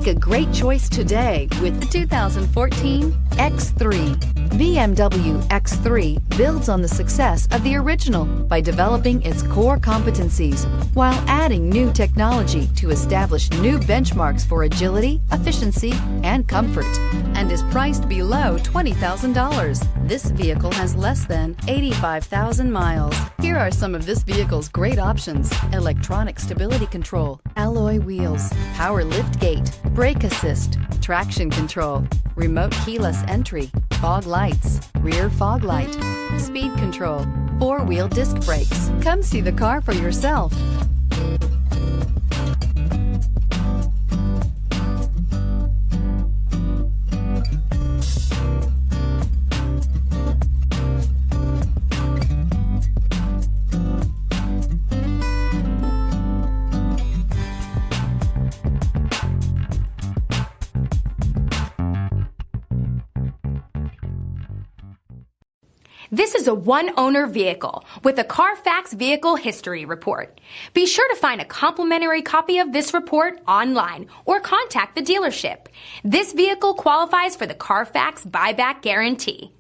Make a great choice today with the 2014 X3. BMW X3 builds on the success of the original by developing its core competencies while adding new technology to establish new benchmarks for agility, efficiency, and comfort, and is priced below $20,000. This vehicle has less than 85,000 miles. Here are some of this vehicle's great options: electronic stability control, alloy wheels, power liftgate, brake assist, traction control, remote keyless entry, fog lights, rear fog light, speed control, four-wheel disc brakes. Come see the car for yourself. This is a one-owner vehicle with a CARFAX Vehicle History Report. Be sure to find a complimentary copy of this report online or contact the dealership. This vehicle qualifies for the CARFAX Buyback Guarantee.